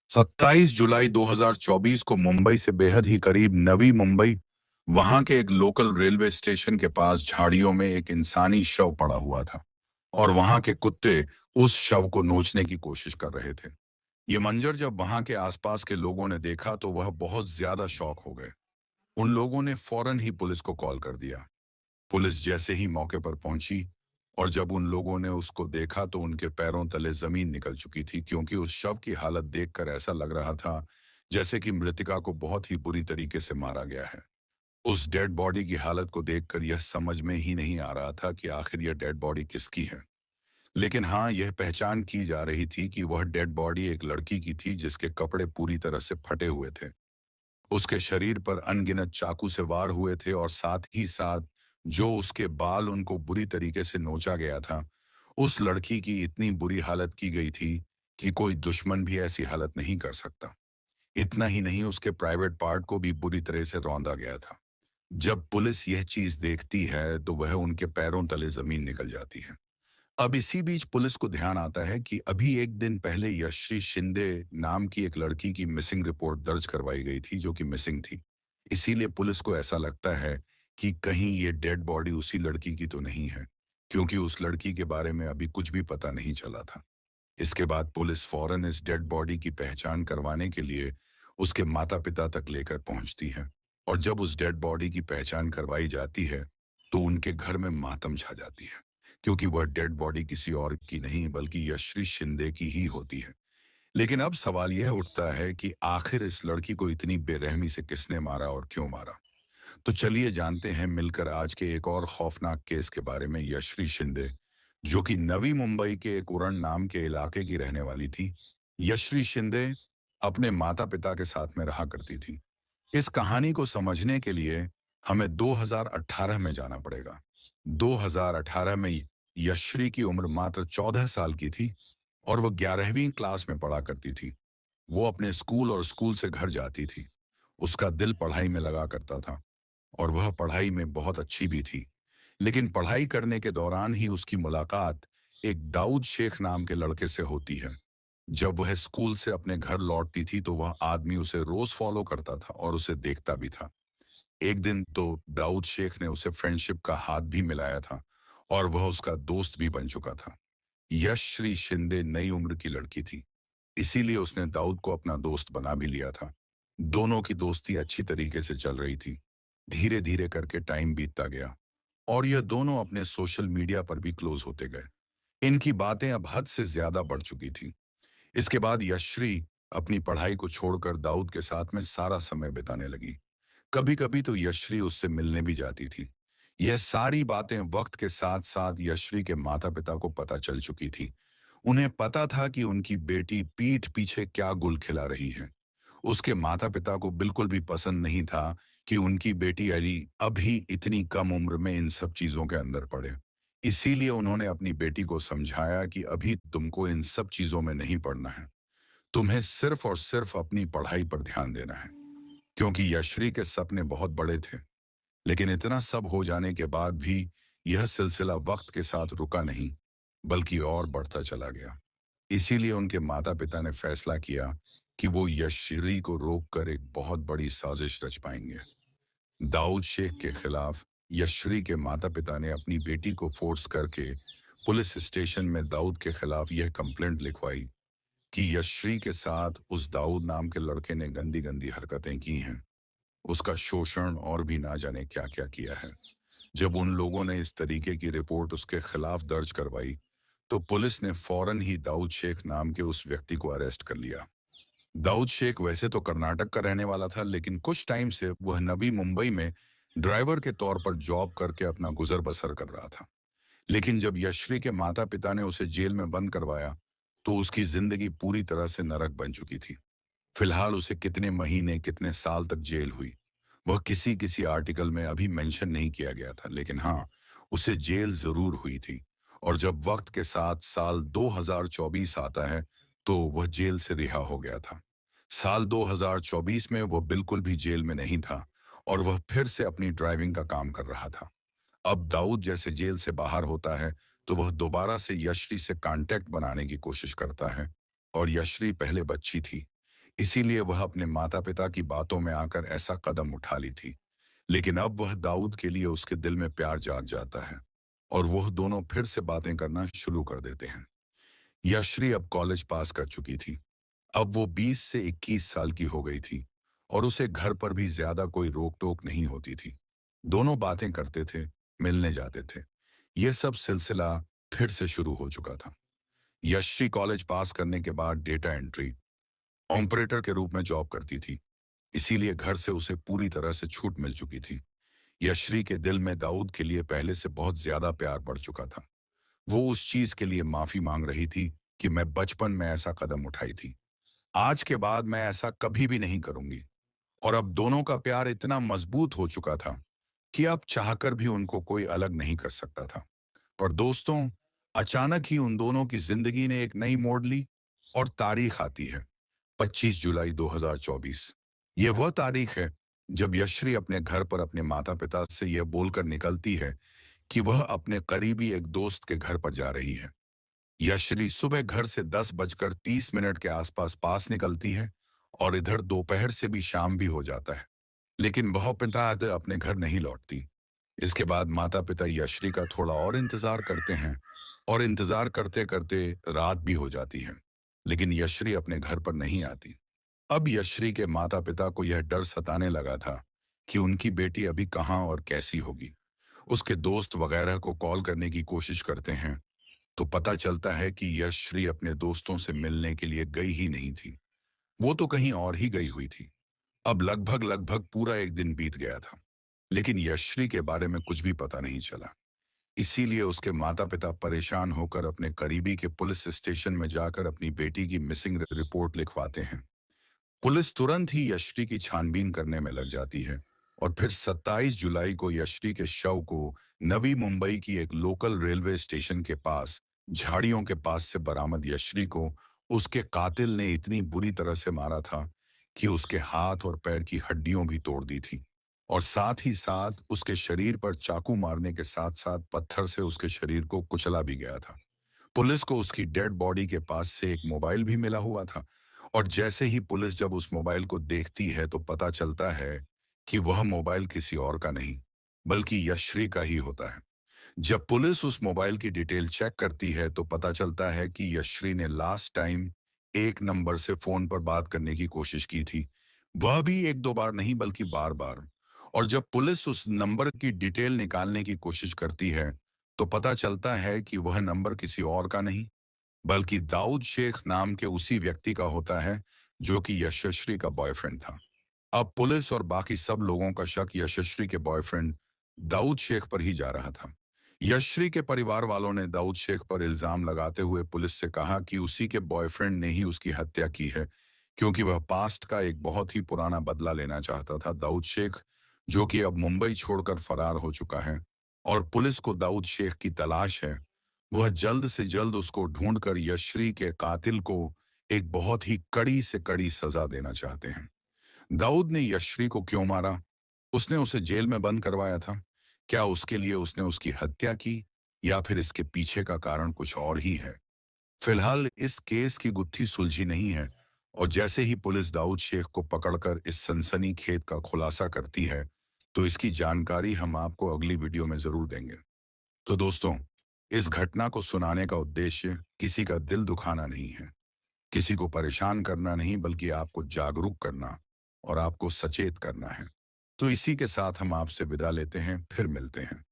27 जुलाई 2024 को मुंबई से बेहद ही करीब नवी मुंबई, वहां के एक लोकल रेलवे स्टेशन के पास झाड़ियों में एक इंसानी शव पड़ा हुआ था और वहां के कुत्ते उस शव को नोचने की कोशिश कर रहे थे। ये मंजर जब वहां के आसपास के लोगों ने देखा तो वह बहुत ज्यादा शॉक हो गए। उन लोगों ने फौरन ही पुलिस को कॉल कर दिया। पुलिस जैसे ही मौके पर पहुंची और जब उन लोगों ने उसको देखा तो उनके पैरों तले जमीन निकल चुकी थी, क्योंकि उस शव की हालत देखकर ऐसा लग रहा था जैसे कि मृतिका को बहुत ही बुरी तरीके से मारा गया है। उस डेड बॉडी की हालत को देखकर यह समझ में ही नहीं आ रहा था कि आखिर यह डेड बॉडी किसकी है। लेकिन हाँ, यह पहचान की जा रही थी कि वह डेड बॉडी एक लड़की की थी जिसके कपड़े पूरी तरह से फटे हुए थे। उसके शरीर पर अनगिनत चाकू से वार हुए थे और साथ ही साथ जो उसके बाल उनको बुरी तरीके से नोचा गया था। उस लड़की की इतनी बुरी हालत की गई थी कि कोई दुश्मन भी ऐसी हालत नहीं कर सकता। इतना ही नहीं, उसके प्राइवेट पार्ट को भी बुरी तरह से रौंदा गया था। जब पुलिस यह चीज देखती है तो वह उनके पैरों तले जमीन निकल जाती है। अब इसी बीच पुलिस को ध्यान आता है कि अभी एक दिन पहले यश्री शिंदे नाम की एक लड़की की मिसिंग रिपोर्ट दर्ज करवाई गई थी जो कि मिसिंग थी। इसीलिए पुलिस को ऐसा लगता है कि कहीं ये डेड बॉडी उसी लड़की की तो नहीं है, क्योंकि उस लड़की के बारे में अभी कुछ भी पता नहीं चला था। इसके बाद पुलिस फौरन इस डेड बॉडी की पहचान करवाने के लिए उसके माता पिता तक लेकर पहुंचती है। और जब उस डेड बॉडी की पहचान करवाई जाती है तो उनके घर में मातम छा जाती है, क्योंकि वह डेड बॉडी किसी और की नहीं बल्कि यश्री शिंदे की ही होती है। लेकिन अब सवाल यह उठता है कि आखिर इस लड़की को इतनी बेरहमी से किसने मारा और क्यों मारा। तो चलिए जानते हैं मिलकर आज के एक और खौफनाक केस के बारे में। यश्री शिंदे, जो कि नवी मुंबई के एक उरण नाम के इलाके की रहने वाली थी। यश्री शिंदे अपने माता पिता के साथ में रहा करती थी। इस कहानी को समझने के लिए हमें 2018 में जाना पड़ेगा। 2018 में यश्री की उम्र मात्र 14 साल की थी और वह 11वीं क्लास में पढ़ा करती थी। वो अपने स्कूल और स्कूल से घर जाती थी। उसका दिल पढ़ाई में लगा करता था और वह पढ़ाई में बहुत अच्छी भी थी। लेकिन पढ़ाई करने के दौरान ही उसकी मुलाकात एक दाऊद शेख नाम के लड़के से होती है। जब वह स्कूल से अपने घर लौटती थी तो वह आदमी उसे रोज फॉलो करता था और उसे देखता भी था। एक दिन तो दाऊद शेख ने उसे फ्रेंडशिप का हाथ भी मिलाया था और वह उसका दोस्त भी बन चुका था। यशश्री शिंदे नई उम्र की लड़की थी, इसीलिए उसने दाऊद को अपना दोस्त बना भी लिया था। दोनों की दोस्ती अच्छी तरीके से चल रही थी। धीरे धीरे करके टाइम बीतता गया और यह दोनों अपने सोशल मीडिया पर भी क्लोज होते गए। इनकी बातें अब हद से ज्यादा बढ़ चुकी थी। इसके बाद यशश्री अपनी पढ़ाई को छोड़कर दाऊद के साथ में सारा समय बिताने लगी। कभी कभी तो यशश्री उससे मिलने भी जाती थी। यह सारी बातें वक्त के साथ साथ यशश्री के माता पिता को पता चल चुकी थी। उन्हें पता था कि उनकी बेटी पीठ पीछे क्या गुल खिला रही है। उसके माता पिता को बिल्कुल भी पसंद नहीं था कि उनकी बेटी अली अभी इतनी कम उम्र में इन सब चीजों के अंदर पड़े। इसीलिए उन्होंने अपनी बेटी को समझाया कि अभी तुमको इन सब चीजों में नहीं पड़ना है। तुम्हें सिर्फ और सिर्फ अपनी पढ़ाई पर ध्यान देना है, क्योंकि यशरी के सपने बहुत बड़े थे। लेकिन इतना सब हो जाने के बाद भी यह सिलसिला वक्त के साथ रुका नहीं, बल्कि और बढ़ता चला गया। इसीलिए उनके माता पिता ने फैसला किया कि वो यशरी को रोककर एक बहुत बड़ी साजिश रच पाएंगे। दाऊद शेख के खिलाफ यशरी के माता पिता ने अपनी बेटी को फोर्स करके पुलिस स्टेशन में दाऊद के खिलाफ यह कंप्लेंट लिखवाई कि यशरी के साथ उस दाऊद नाम के लड़के ने गंदी गंदी हरकतें की हैं, उसका शोषण और भी ना जाने क्या क्या किया है। जब उन लोगों ने इस तरीके की रिपोर्ट उसके खिलाफ दर्ज करवाई तो पुलिस ने फौरन ही दाऊद शेख नाम के उस व्यक्ति को अरेस्ट कर लिया। दाऊद शेख वैसे तो कर्नाटक का रहने वाला था, लेकिन कुछ टाइम से वह नवी मुंबई में ड्राइवर के तौर पर जॉब करके अपना गुजर बसर कर रहा था। लेकिन जब यशरी के माता पिता ने उसे जेल में बंद करवाया तो उसकी जिंदगी पूरी तरह से नरक बन चुकी थी। फिलहाल उसे कितने महीने कितने साल तक जेल हुई, वह किसी किसी आर्टिकल में अभी मेंशन नहीं किया गया था, लेकिन हाँ, उसे जेल जरूर हुई थी। और जब वक्त के साथ साल 2024 आता है तो वह जेल से रिहा हो गया था। साल 2024 में वह बिल्कुल भी जेल में नहीं था और वह फिर से अपनी ड्राइविंग का काम कर रहा था। अब दाऊद जैसे जेल से बाहर होता है तो वह दोबारा से यशरी से कांटेक्ट बनाने की कोशिश करता है। और यशरी पहले बच्ची थी, इसीलिए वह अपने माता पिता की बातों में आकर ऐसा कदम उठा ली थी। लेकिन अब वह दाऊद के लिए उसके दिल में प्यार जाग जाता है और वह दोनों फिर से बातें करना शुरू कर देते हैं। यशरी अब कॉलेज पास कर चुकी थी। अब वो 20 से 21 साल की हो गई थी और उसे घर पर भी ज्यादा कोई रोक टोक नहीं होती थी। दोनों बातें करते थे, मिलने जाते थे। यह सब सिलसिला फिर से शुरू हो चुका था। यशरी कॉलेज पास करने के बाद डेटा एंट्री ऑपरेटर के रूप में जॉब करती थी, इसीलिए घर से उसे पूरी तरह से छूट मिल चुकी थी। यशरी के दिल में दाऊद के लिए पहले से बहुत ज्यादा प्यार बढ़ चुका था। वो उस चीज के लिए माफी मांग रही थी कि मैं बचपन में ऐसा कदम उठाई थी। आज के बाद मैं ऐसा कभी भी नहीं करूंगी। और अब दोनों का प्यार इतना मजबूत हो चुका था कि अब चाहकर भी उनको कोई अलग नहीं कर सकता था। पर दोस्तों, अचानक ही उन दोनों की जिंदगी ने एक नई मोड़ ली और तारीख आती है 25 जुलाई 2024। यह वह तारीख है जब यशरी अपने घर पर अपने माता पिता से यह बोलकर निकलती है कि वह अपने करीबी एक दोस्त के घर पर जा रही है। यशरी सुबह घर से 10:30 के आसपास पास निकलती है और इधर दोपहर से भी शाम भी हो जाता है, लेकिन वह पिता अपने घर नहीं लौटती। इसके बाद माता पिता यशरी का थोड़ा और इंतजार करते हैं और इंतजार करते करते रात भी हो जाती है, लेकिन यशरी अपने घर पर नहीं आती। अब यशरी के माता पिता को यह डर सताने लगा था कि उनकी बेटी अभी कहाँ और कैसी होगी। उसके दोस्त वगैरह को कॉल करने की कोशिश करते हैं तो पता चलता है कि यशश्री अपने दोस्तों से मिलने के लिए गई ही नहीं थी। वो तो कहीं और ही गई हुई थी। अब लगभग लगभग पूरा एक दिन बीत गया था, लेकिन यशश्री के बारे में कुछ भी पता नहीं चला। इसीलिए उसके माता पिता परेशान होकर अपने करीबी के पुलिस स्टेशन में जाकर अपनी बेटी की मिसिंग रिपोर्ट लिखवाते हैं। पुलिस तुरंत ही यशरी की छानबीन करने में लग जाती है और फिर 27 जुलाई को यशरी के शव को नवी मुंबई की एक लोकल रेलवे स्टेशन के पास झाड़ियों के पास से बरामद। यशरी को उसके कातिल ने इतनी बुरी तरह से मारा था कि उसके हाथ और पैर की हड्डियों भी तोड़ दी थी और साथ ही साथ उसके शरीर पर चाकू मारने के साथ साथ पत्थर से उसके शरीर को कुचला भी गया था। पुलिस को उसकी डेड बॉडी के पास से एक मोबाइल भी मिला हुआ था और जैसे ही पुलिस जब उस मोबाइल को देखती है तो पता चलता है कि वह मोबाइल किसी और का नहीं बल्कि यशरी का ही होता है। जब पुलिस उस मोबाइल की डिटेल चेक करती है तो पता चलता है कि यशरी ने लास्ट टाइम एक नंबर से फोन पर बात करने की कोशिश की थी, वह भी एक दो बार नहीं बल्कि बार बार। और जब पुलिस उस नंबर की डिटेल निकालने की कोशिश करती है तो पता चलता है कि वह नंबर किसी और का नहीं बल्कि दाऊद शेख नाम के उसी व्यक्ति का होता है जो कि यशस्वी का बॉयफ्रेंड था। अब पुलिस और बाकी सब लोगों का शक यशस्वी के बॉयफ्रेंड दाऊद शेख पर ही जा रहा था। यशस्वी के परिवार वालों ने दाऊद शेख पर इल्जाम लगाते हुए पुलिस से कहा कि उसी के बॉयफ्रेंड ने ही उसकी हत्या की है, क्योंकि वह पास्ट का एक बहुत ही पुराना बदला लेना चाहता था। दाऊद शेख, जो कि अब मुंबई छोड़कर फरार हो चुका है और पुलिस को दाऊद शेख की तलाश है, वह जल्द से जल्द उसको ढूंढकर यशरी के कातिल को एक बहुत ही कड़ी से कड़ी सजा देना चाहते हैं। दाऊद ने यशरी को क्यों मारा? उसने उसे जेल में बंद करवाया था? क्या उसके लिए उसने उसकी हत्या की या फिर इसके पीछे का कारण कुछ और ही है? फिलहाल इस केस की गुत्थी सुलझी नहीं है और जैसे ही पुलिस दाऊद शेख को पकड़कर इस सनसनीखेज का खुलासा करती है तो इसकी जानकारी हम आपको अगली वीडियो में जरूर देंगे। तो दोस्तों, इस घटना को सुनाने का उद्देश्य किसी का दिल दुखाना नहीं है, किसी को परेशान करना नहीं, बल्कि आपको जागरूक करना और आपको सचेत करना है। तो इसी के साथ हम आपसे विदा लेते हैं, फिर मिलते हैं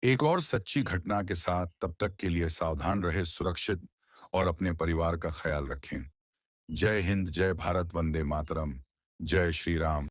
एक और सच्ची घटना के साथ। तब तक के लिए सावधान रहे, सुरक्षित और अपने परिवार का ख्याल रखें। जय हिंद, जय भारत, वंदे मातरम, जय श्री राम।